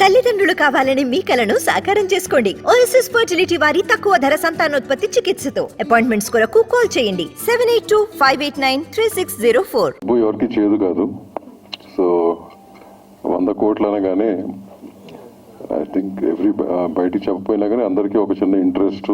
తల్లిదండ్రులు కావాలని మీ కలను సాకారం చేసుకోండి. ఓఎస్ఎస్ ఫర్టిలిటీ వారి తక్కువ ధర సంతానోత్పత్తి చికిత్సతో అపాయింట్మెంట్స్ కొరకు కాల్ చేయండి 7825893604. ఎవరికి చేయదు కాదు. సో 100 కోట్లు అనగానే ఐ థింక్ బయటికి చెప్పపోయినా కానీ అందరికీ ఒక చిన్న ఇంట్రెస్ట్,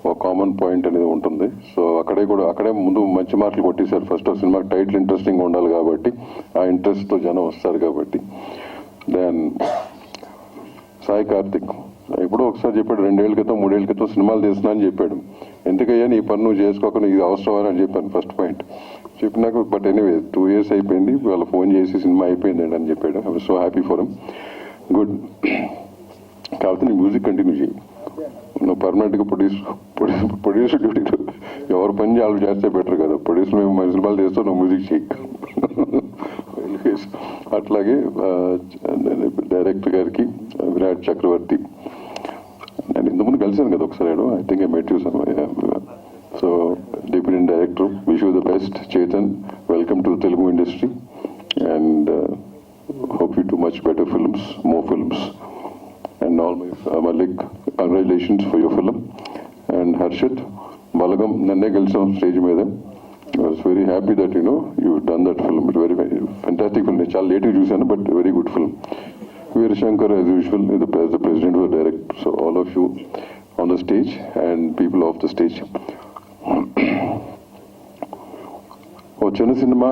ఒక కామన్ పాయింట్ అనేది ఉంటుంది. సో అక్కడే ముందు మంచి మార్కులు కొట్టేశారు. ఫస్ట్ సినిమా టైటిల్ ఇంట్రెస్టింగ్ ఉండాలి కాబట్టి, ఆ ఇంట్రెస్ట్తో జనం వస్తారు కాబట్టి. దెన్ సాయి కార్తిక్ ఇప్పుడు ఒకసారి చెప్పాడు, 2 ఏళ్ల క్రితం 3 ఏళ్ల క్రితం సినిమాలు తీస్తున్నా అని చెప్పాడు. ఎందుకయ్యా నీ పని నువ్వు చేసుకోకుండా ఇది అవసరం అని చెప్పాను ఫస్ట్ పాయింట్ చెప్పినాక. బట్ ఎనీవే 2 years అయిపోయింది, వాళ్ళు ఫోన్ చేసి సినిమా అయిపోయిందండి అని చెప్పాడు. I was so happy for him. Good. కాకపోతే నీ మ్యూజిక్ కంటిన్యూ చేయి. నువ్వు పర్మనెంట్గా ప్రొడ్యూసర్ డ్యూటీలో ఎవరు పని వాళ్ళు చేస్తే బెటర్ కదా. ప్రొడ్యూసర్ మేము సినిమాలు చేస్తావు, నువ్వు మ్యూజిక్ చేయి. అట్లాగే డైరెక్టర్ గారికి విరాట్ చక్రవర్తి నేను ఇంతకుముందు కలిసాను కదా ఒకసారి. I think I met you some. So deputy director, wish you the best. Chetan, welcome to Telugu industry and hope you do much better films, more films. And all my Malik, congratulations for your film. And Harshit, Balagam, nanne kalsam stage meeda. I was very happy that you've done that film. It's very, very fantastic film. It's late to choose, but very good film. Veer Shankar, as usual, is the president of the director. So all of you on the stage and people off the stage. చిన్న cinema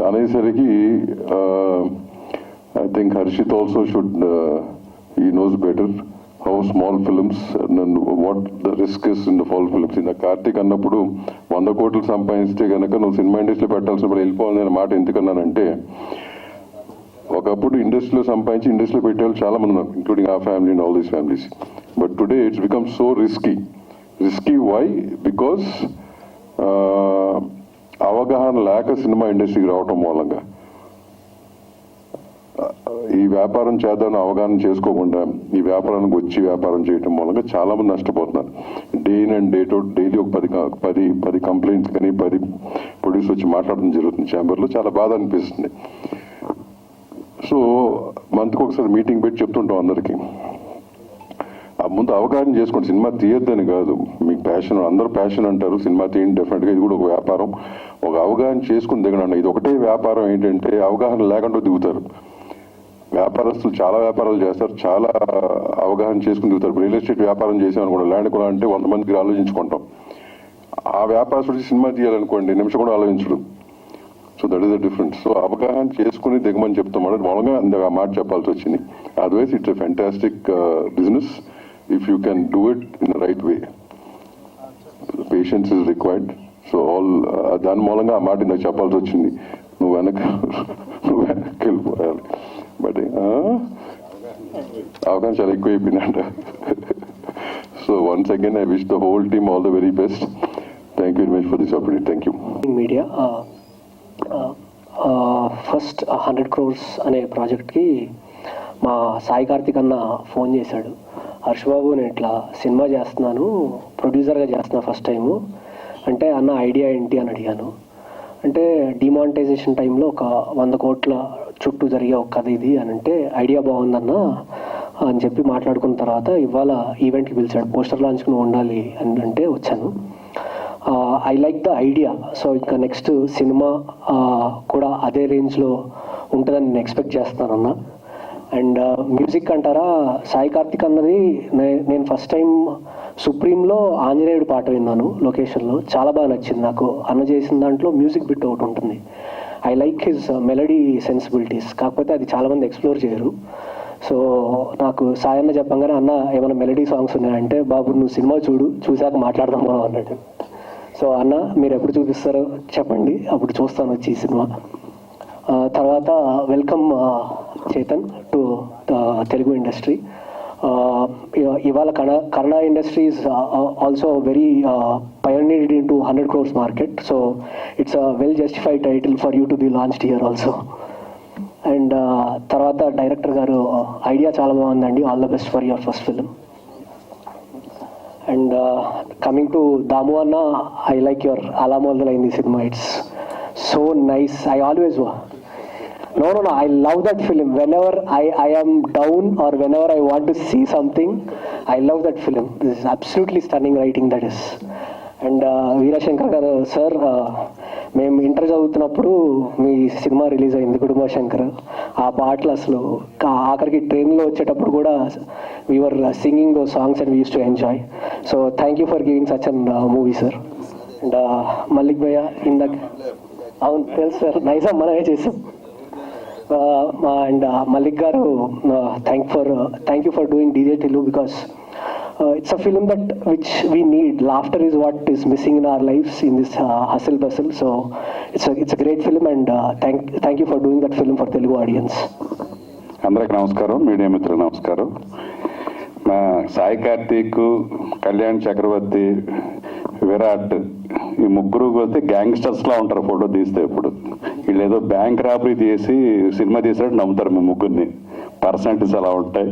అనేసరికి I think Harshit also should, he knows better how small films and what the risk is in the small films. In the Karthik అన్నప్పుడు 100 కోట్లు సంపాదిస్తే కనుక నువ్వు cinema ఇండస్ట్రీలో పెట్టాల్సినప్పుడు వెళ్ళిపోవాలనే మాట ఎందుకన్నానంటే, ఒకప్పుడు ఇండస్ట్రీలో సంపాదించి ఇండస్ట్రీలో పెట్టేవాళ్ళు చాలా మంది ఉన్నారు, ఇంక్లూడింగ్ ఆ family and all these families. But today it's become so risky. Why? Because అవగాహన లేక సినిమా ఇండస్ట్రీకి రావటం మూలంగా, ఈ వ్యాపారం చేద్దామని అవగాహన చేసుకోకుండా ఈ వ్యాపారానికి వచ్చి వ్యాపారం చేయటం మూలంగా చాలా మంది నష్టపోతున్నారు. Day in and day out daily ఒక 10 కంప్లైంట్స్ కానీ 10 ప్రొడ్యూస్ వచ్చి మాట్లాడడం జరుగుతుంది ఛాంబర్లో. చాలా బాధ అనిపిస్తుంది. సో మంత్కి ఒకసారి మీటింగ్ పెట్టి చెప్తుంటాం అందరికీ, ముందు అవగాహన చేసుకోండి. సినిమా తీయొద్దని కాదు, మీకు ప్యాషన్, అందరూ ప్యాషన్ అంటారు, సినిమా తీయండి డెఫినెట్గా, ఇది కూడా ఒక వ్యాపారం. ఒక అవగాహన చేసుకుని దిగండి. ఇది ఒకటే వ్యాపారం ఏంటంటే అవగాహన లేకుండా దిగుతారు వ్యాపారస్తులు. చాలా వ్యాపారాలు చేస్తారు, చాలా అవగాహన చేసుకుని దిగుతారు. రియల్ ఎస్టేట్ వ్యాపారం చేసామనుకోండి, ల్యాండ్ కొనాలంటే 100 మందికి ఆలోచించుకుంటాం. ఆ వ్యాపారస్తుడు సినిమా తీయాలనుకోండి, నిమిషం కూడా ఆలోచించడు. So that is the difference. So అవగాహన చేసుకుని దిగమని చెప్తాం. మూలంగా ఆ మాట చెప్పాల్సి వచ్చింది. Otherwise it's a fantastic business if you can do it in the right way. Patience is required. So all దాని మూలంగా ఆ మాట ఇందాక చెప్పాల్సి వచ్చింది. నువ్వు వెళ్ళిపోయాలి. బట్ అవగాహన చాలా ఎక్కువ అయిపోయిందంట. So once again I wish the whole team all the very best. Thank you very much for this opportunity. Thank you. Media first 100 crores అనే ప్రాజెక్ట్కి మా సాయి కార్తిక్ అన్న ఫోన్ చేశాడు. హర్షబాబు, నేను ఇట్లా సినిమా చేస్తున్నాను, ప్రొడ్యూసర్గా చేస్తున్నా ఫస్ట్ టైము అంటే, అన్న ఐడియా ఏంటి అని అడిగాను. అంటే డిమానిటైజేషన్ టైంలో ఒక 100 కోట్ల చుట్టూ జరిగే ఒక కథ ఇది అని అంటే, ఐడియా బాగుందన్న అని చెప్పి మాట్లాడుకున్న తర్వాత ఇవాళ ఈవెంట్కి పిలిచాడు. పోస్టర్ లాంచ్కి నువ్వు ఉండాలి అని అంటే వచ్చాను. I like the idea. So ఇంకా నెక్స్ట్ సినిమా కూడా అదే రేంజ్లో ఉంటుందని నేను ఎక్స్పెక్ట్ చేస్తానన్న. అండ్ మ్యూజిక్ అంటారా, సాయి కార్తిక్ అన్నది నేను ఫస్ట్ టైం సుప్రీంలో ఆంజనేయుడు పాట విన్నాను లొకేషన్లో, చాలా బాగా నచ్చింది నాకు. అన్న చేసిన దాంట్లో మ్యూజిక్ బిట్ ఒకటి ఉంటుంది. I like his melody sensibilities. కాకపోతే అది చాలామంది ఎక్స్ప్లోర్ చేయరు. సో నాకు సాయి అన్న చెప్పంగానే, అన్న ఏమైనా మెలడీ సాంగ్స్ ఉన్నాయంటే, బాబు నువ్వు సినిమా చూశాక మాట్లాడదాం అన్నాడు. సో అన్న మీరు ఎప్పుడు చూపిస్తారో చెప్పండి, అప్పుడు చూస్తాను వచ్చి ఈ సినిమా. తర్వాత welcome Chetan to Telugu industry. ఇవాళ Kannada industry is also very pioneered in to 100 crores market. So it's a well justified title for you to be launched here also. And తర్వాత డైరెక్టర్ గారు ఐడియా చాలా బాగుందండి, all the best for your first film. And coming to Damu అన్న, I like your అలా మొదలైంది cinema. It's so nice. No, I love that film. Whenever I am down or whenever I want to see something, I love that film. This is absolutely stunning writing that is. And Veerashankar గారు sir, మేము inter చదువుతున్నప్పుడు మీ cinema release అయింది కుటుంబ శంకర్. ఆ పాటలు అసలు ఆఖరికి ట్రైన్లో వచ్చేటప్పుడు కూడా we are singing those songs and we use to enjoy. So thank you for giving such an movie sir. And Mallik భయ్య ఇందాక అవును తెలుసు సార్, నైజాం మనమే చేసాం. అండ్ మల్లిక్ గారు thank you for doing DJ Tillu because it's a film that which we need. Laughter is what is missing in our lives in this hustle bustle. So it's a great film and thank you for doing that film for Telugu audience. అందరికి నమస్కారం, media మిత్రులు నమస్కారం. మా సాయి కార్తీక్, కళ్యాణ్ చక్రవర్తి, విరాట్ ఈ ముగ్గురు పోతే gangsters లా ఉంటారు photo తీస్తే. ఇప్పుడు వీళ్ళు ఏదో బ్యాంక్ రాబరీ చేసి సినిమా తీసినట్టు నమ్ముతారు మీ ముగ్గురిని. పర్సనాలిటీస్ అలా ఉంటాయి.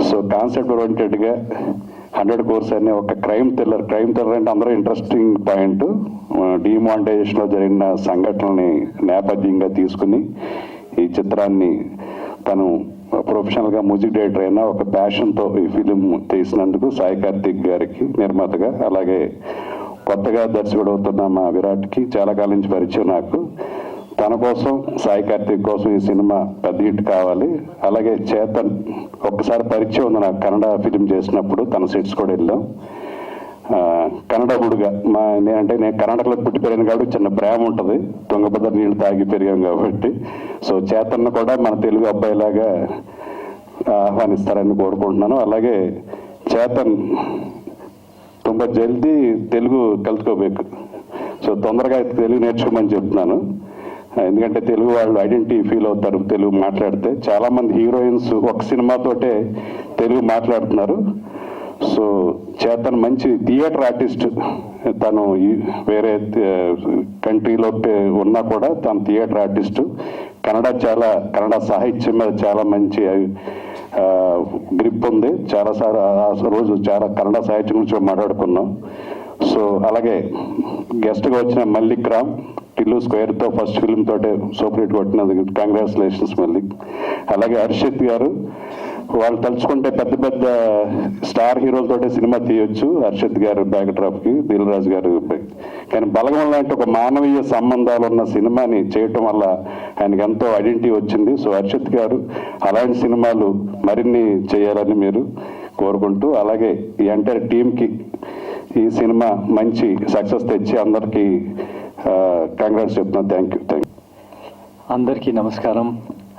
సో కాన్సెప్ట్ ఓరియంటెడ్గా 100 crores అనే ఒక క్రైమ్ థ్రిల్లర్ అంటే అందరూ ఇంట్రెస్టింగ్ పాయింట్, డిమానిటైజేషన్లో జరిగిన సంఘటనల్ని నేపథ్యంగా తీసుకుని ఈ చిత్రాన్ని తను ప్రొఫెషనల్గా మ్యూజిక్ డైరెక్టర్ అయినా ఒక ప్యాషన్తో ఈ ఫిలిం తీసినందుకు సాయి కార్తీక్ గారికి నిర్మాతగా, అలాగే కొత్తగా దర్శకుడు అవుతున్న మా విరాట్కి చాలా కాలం నుంచి పరిచయం నాకు. తన కోసం, సాయి కార్తీక్ కోసం ఈ సినిమా పెద్ద హిట్ కావాలి. అలాగే చేతన్ ఒక్కసారి పరిచయం ఉంది నాకు, కన్నడ ఫిలిం చేసినప్పుడు తన సెట్స్ కూడా వెళ్ళాం. కన్నడ గుడిగా నేను కర్ణాటకలో పుట్టి పెరిగాను కాబట్టి చిన్న ప్రేమ ఉంటుంది, తుంగభద్ర నీళ్ళు తాగి పెరిగాం కాబట్టి. సో చేతన్ కూడా మన తెలుగు అబ్బాయిలాగా ఆహ్వానిస్తారని కోరుకుంటున్నాను. అలాగే చేతన్ ತುಂಬ జల్దీ తెలుగు కలుసుకోಬೇಕು. సో తొందరగా తెలుగు నేర్చుకోమని చెప్తున్నాను, ఎందుకంటే తెలుగు వాళ్ళు ఐడెంటిటీ ఫీల్ అవుతారు తెలుగు మాట్లాడితే. చాలామంది హీరోయిన్స్ ఒక సినిమాతోటే తెలుగు మాట్లాడుతున్నారు. సో చేతన్ మంచి థియేటర్ ఆర్టిస్ట్, తను వేరే కంట్రీలో ఉన్నా కూడా తను థియేటర్ ఆర్టిస్టు. కన్నడ సాహిత్యం మీద చాలా మంచి గ్రిప్ ఉంది. చాలాసార్లు ఆ రోజు చాలా కన్నడ సాహిత్యం గురించి మాట్లాడుకున్నాం. సో అలాగే గెస్ట్గా వచ్చిన మల్లిక్ రామ్, టిల్లు స్క్వేర్తో ఫస్ట్ ఫిల్మ్ తోటే సూపర్ హిట్ కొట్టినది, కంగ్రాచులేషన్స్ మల్లిక్. అలాగే హర్షిత్ గారు, వాళ్ళు తలుచుకుంటే పెద్ద పెద్ద స్టార్ హీరోలతోటే సినిమా తీయొచ్చు. హర్షిత్ గారు బ్యాక్ డ్రాప్కి, దిల్ రాజు గారు, కానీ బలగం లాంటి ఒక మానవీయ సంబంధాలు ఉన్న సినిమాని చేయటం వల్ల ఆయనకి ఎంతో ఐడెంటిటీ వచ్చింది. సో హర్షిత్ గారు అలాంటి సినిమాలు మరిన్ని చేయాలని మీరు కోరుకుంటూ, అలాగే ఈ ఎంటైర్ టీంకి ఈ సినిమా మంచి సక్సెస్ తెచ్చి అందరికీ కంగ్రాట్స్ చెప్తున్నాను. Thank you. Andarki namaskaram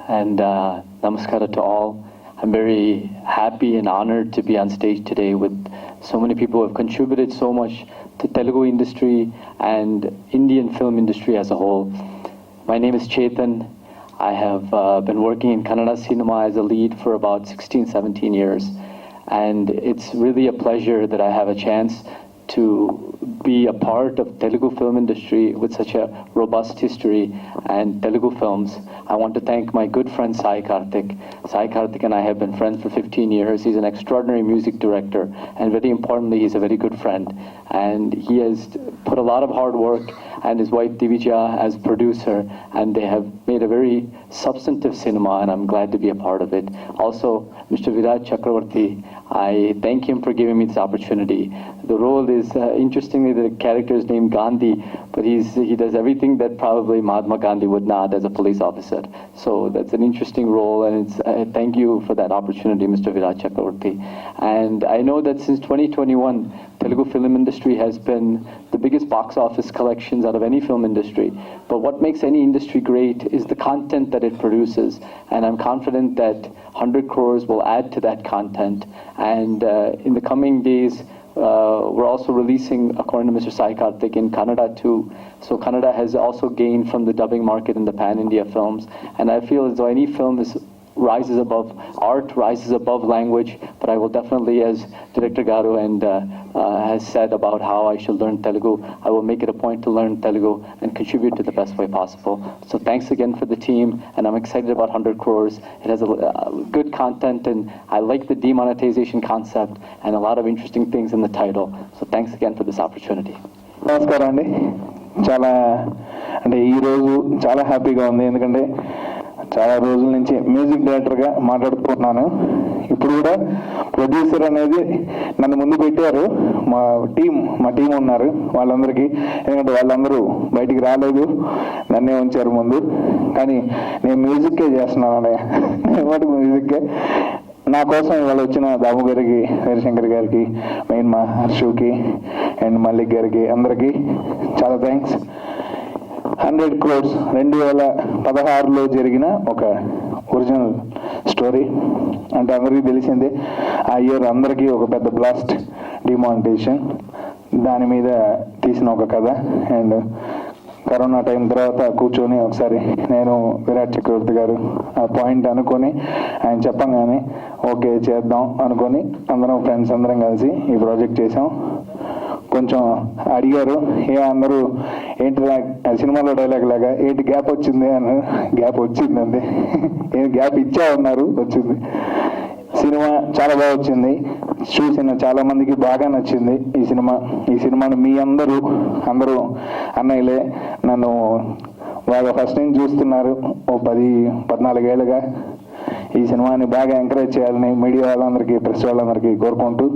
and namaskara to all. I'm very happy and honored to be on stage today with so many people who have contributed so much to Telugu industry and Indian film industry as a whole. My name is Chetan. I have been working in Kannada cinema as a lead for about 16-17 years. And it's really a pleasure that I have a chance to be a part of Telugu film industry with such a robust history and Telugu films. I want to thank my good friend Sai Karthik. Sai Karthik and I have been friends for 15 years. He's an extraordinary music director, and very importantly, he's a very good friend. And he has put a lot of hard work, and his wife Divija as producer, and they have made a very substantive cinema, and I'm glad to be a part of it. Also, Mr. Virat Chakravarti, I thank him for giving me this opportunity. The role is, interestingly, the character is named Gandhi, but he does everything that probably Mahatma Gandhi would not as a police officer. So that's an interesting role, and it's thank you for that opportunity, Mr. Virat Chakravarti. And I know that since 2021, Telugu film industry has been the biggest box office collections out of any film industry. But what makes any industry great is the content that it produces. And I'm confident that 100 crores will add to that content. And in the coming days, we're also releasing, according to Mr. Sai Karthik, in Kannada too. So Kannada has also gained from the dubbing market in the pan-India films. And I feel as though any film rises above art, rises above language, but I will definitely, as Director Garu and has said about how I should learn Telugu, I will make it a point to learn Telugu and contribute to the best way possible. So thanks again for the team, and I'm excited about 100 crores. It has a good content, and I like the demonetization concept and a lot of interesting things in the title. So thanks again for this opportunity. నమస్కారం అండి. చాలా అంటే ఈరోజు చాలా హ్యాపీగా ఉంది, ఎందుకంటే చాలా రోజుల నుంచి మ్యూజిక్ డైరెక్టర్గా మాట్లాడుతున్నాను. ఇప్పుడు కూడా ప్రొడ్యూసర్ అనేది నన్ను ముందు పెట్టారు. మా టీం ఉన్నారు వాళ్ళందరికీ, ఎందుకంటే వాళ్ళందరూ బయటికి రాలేదు, నన్నే ఉంచారు ముందు. కానీ నేను మ్యూజిక్కే చేస్తున్నాను, మ్యూజిక్కే. నా కోసం ఇవాళ వచ్చిన దాము గారికి, హరిశంకర్ గారికి, మెయిన్ మా హర్షుకి అండ్ మల్లిక్ గారికి అందరికీ చాలా థ్యాంక్స్. 100 crores 2016లో జరిగిన ఒక ఒరిజినల్ స్టోరీ అంటే అందరికీ తెలిసిందే. ఆ ఇయర్ అందరికీ ఒక పెద్ద బ్లాస్ట్, డిమానిటైజేషన్, దాని మీద తీసిన ఒక కథ. అండ్ కరోనా టైం తర్వాత కూర్చొని ఒకసారి నేను విరాట్ చక్రవర్తి గారు ఆ పాయింట్ అనుకొని ఆయన చెప్పంగానే ఓకే చేద్దాం అనుకొని అందరం ఫ్రెండ్స్ అందరం కలిసి ఈ ప్రాజెక్ట్ చేసాం. కొంచెం అడిగారు, అందరూ ఏంటి సినిమాలో డైలాగ్ లాగా ఏంటి గ్యాప్ వచ్చింది అని. గ్యాప్ వచ్చిందండి, గ్యాప్ ఇచ్చా ఉన్నారు, వచ్చింది. సినిమా చాలా బాగా వచ్చింది, చూసిన చాలా మందికి బాగా నచ్చింది ఈ సినిమాను మీ అందరూ అన్నయ్యలే నన్ను బాగా ఫస్ట్ నుంచి చూస్తున్నారు. ఓ 10-14 ఏళ్ళుగా ఈ సినిమాని బాగా ఎంకరేజ్ చేయాలని మీడియా వాళ్ళందరికీ, ప్రెస్ వాళ్ళందరికీ కోరుకుంటూ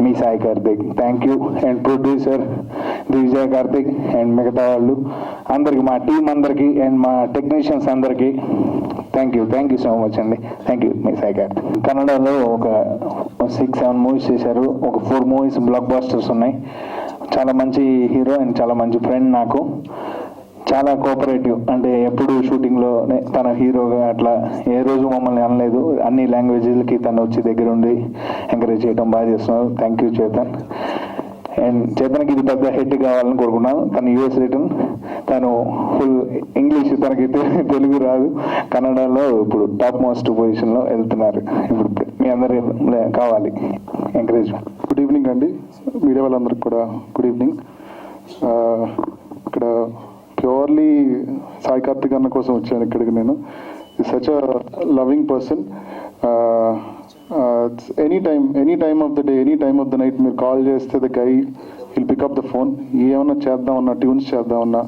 మీ Sai Karthik. Thank you. And producer Divijay Karthik and మిగతా వాళ్ళు అందరికీ, మా టీం అందరికీ అండ్ మా టెక్నీషియన్స్ అందరికీ థ్యాంక్ యూ సో మచ్ అండి. థ్యాంక్ యూ మీ సాయి కార్తిక్. కన్నడలో ఒక 6-7 మూవీస్ చేశారు, ఒక 4 మూవీస్ బ్లాక్ బాస్టర్స్ ఉన్నాయి. చాలా మంచి హీరో అండ్ చాలా మంచి ఫ్రెండ్ నాకు. చాలా కోఆపరేటివ్, అంటే ఎప్పుడు షూటింగ్లో తన హీరోగా అట్లా ఏ రోజు మమ్మల్ని అనలేదు. అన్ని లాంగ్వేజ్లకి తను వచ్చి దగ్గర ఉండి ఎంకరేజ్ చేయడం బాగా చేస్తున్నారు. Thank you Chetan. అండ్ చేతన్కి ఇది పెద్ద హిట్ కావాలని కోరుకున్నాను. తను యూఎస్ రిటర్న్, తను ఫుల్ ఇంగ్లీష్, తనకి తెలుగు రాదు. కన్నడలో ఇప్పుడు టాప్ మోస్ట్ పొజిషన్లో వెళ్తున్నారు. ఇప్పుడు మీ అందరి కావాలి ఎంకరేజ్మెంట్. గుడ్ ఈవినింగ్ అండి, మీడియా వాళ్ళందరికీ కూడా గుడ్ ఈవినింగ్. ఇక్కడ ప్యూర్లీ సాయి కార్తిక్ అన్న కోసం వచ్చాను ఇక్కడికి. నేను such a loving person. Any time of the day, any time of the night మీరు కాల్ చేస్తే the guy will pick up the phone. ఏమన్నా చేద్దామన్నా, ట్యూన్స్ చేద్దామన్నా,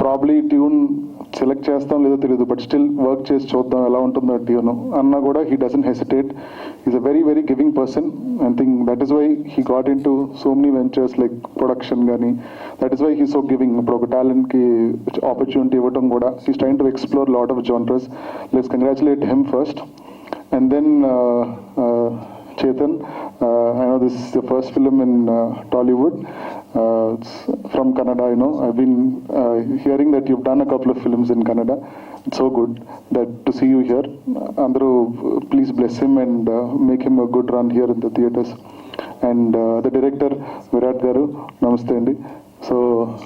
ప్రాబ్లీ ట్యూన్ సెలెక్ట్ చేస్తాం లేదో తెలియదు, బట్ స్టిల్ వర్క్ చేసి చూద్దాం ఎలా ఉంటుందో ట్యూన్ అన్నా కూడా he doesn't hesitate. Is a very very giving person. I think that is why he got in to so many ventures like production కానీ. That is why he so giving. ఇప్పుడు ఒక టాలెంట్కి ఆపర్చునిటీ ఇవ్వడం కూడా, he's trying to explore lot of genres. Let's congratulate him first. And then Chetan, I know this is your first film in Tollywood. It's from Kannada, you know. I've been hearing that you've done a couple of films in Kannada. It's so good that to see you here. Andru, please bless him and make him a good run here in the theatres. And the director, Virat Garu, namaste andi. So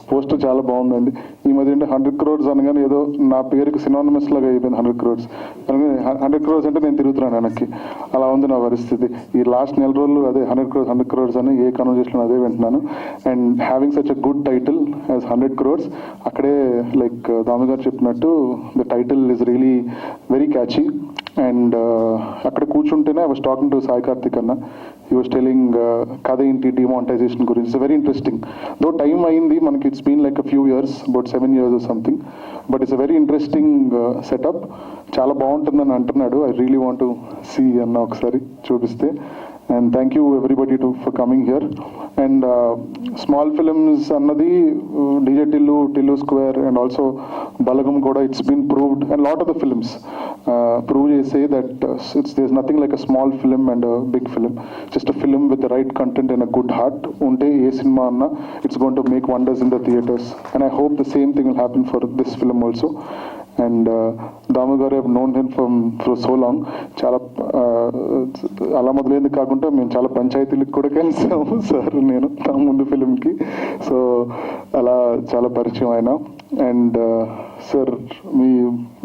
poster చాలా బాగుందండి. ఈ మధ్య 100 crores అనగానే ఏదో నా పేరుకి synonymous లాగా అయిపోయింది 100 crores. 100 crores అంటే నేను తిరుగుతున్నాను వెనక్కి, అలా ఉంది నా పరిస్థితి. ఈ లాస్ట్ నెల రోజులు అదే 100 crores అని ఏ కన్వర్జేషన్ అదే వింటున్నాను. And having such a good title as 100 crores, అక్కడే లైక్ దాము గారు చెప్పినట్టు the title is really very catchy. And అక్కడ కూర్చుంటేనే I was talking to Sai Karthik అన్న. హీ వాస్ టెలింగ్ కథ ఏంటి డిమానిటైజేషన్ గురించి. It's very interesting. Though time అయింది మనకి, it's been like a few years, about 7 years or something, but it's a very interesting setup. చాలా బాగుంటుందని అంటున్నాడు. I really want to see అన్న ఒకసారి చూపిస్తే. And thank you everybody for coming here. And small films annadi DJ Tillu Square and also Balagam Koda, it's been proved, and a lot of the films prove say that there's nothing like a small film and a big film. Just a film with the right content and a good heart unte A cinema అన్న it's going to make wonders in the theaters. And I hope the same thing will happen for this film also. And దాము గారు I've known him for so long. చాలా అలా మొదలైంది కాకుండా మేము చాలా పంచాయతీలకు కూడా కలిసాము సార్ నేను నా ముందు ఫిలింకి. సో అలా చాలా పరిచయం అయినా. అండ్ సార్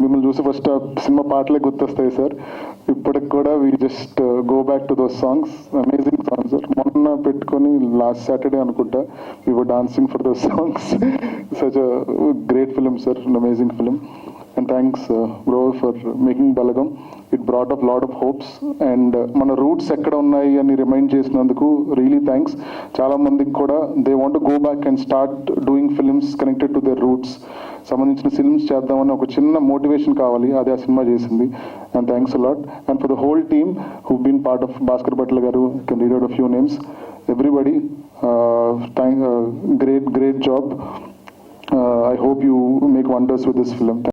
మిమ్మల్ని చూసి ఫస్ట్ ఆ సినిమా పాటలే గుర్తొస్తాయి సార్. ఇప్పటికి కూడా we just go back to those songs. Amazing songs sir. మొన్న పెట్టుకొని లాస్ట్ సాటర్డే అనుకుంటా we were dancing for those songs. Such a great film sir, an amazing film. And thanks bro for making Balagam. It brought up lot of hopes and మన roots ఎక్కడ ఉన్నాయి అని remind చేసినందుకు really thanks. చాలా మందికి కూడా they want go back and start doing films connected to their roots సంబంధించిన films చేద్దామని ఒక చిన్న మోటివేషన్ కావాలి, అదే ఆ సినిమా చేసింది. And thanks a lot. And for the whole team who been part of Bhaskar Bhatla garu, can read out a few names, everybody, great job. I hope you make wonders with this film.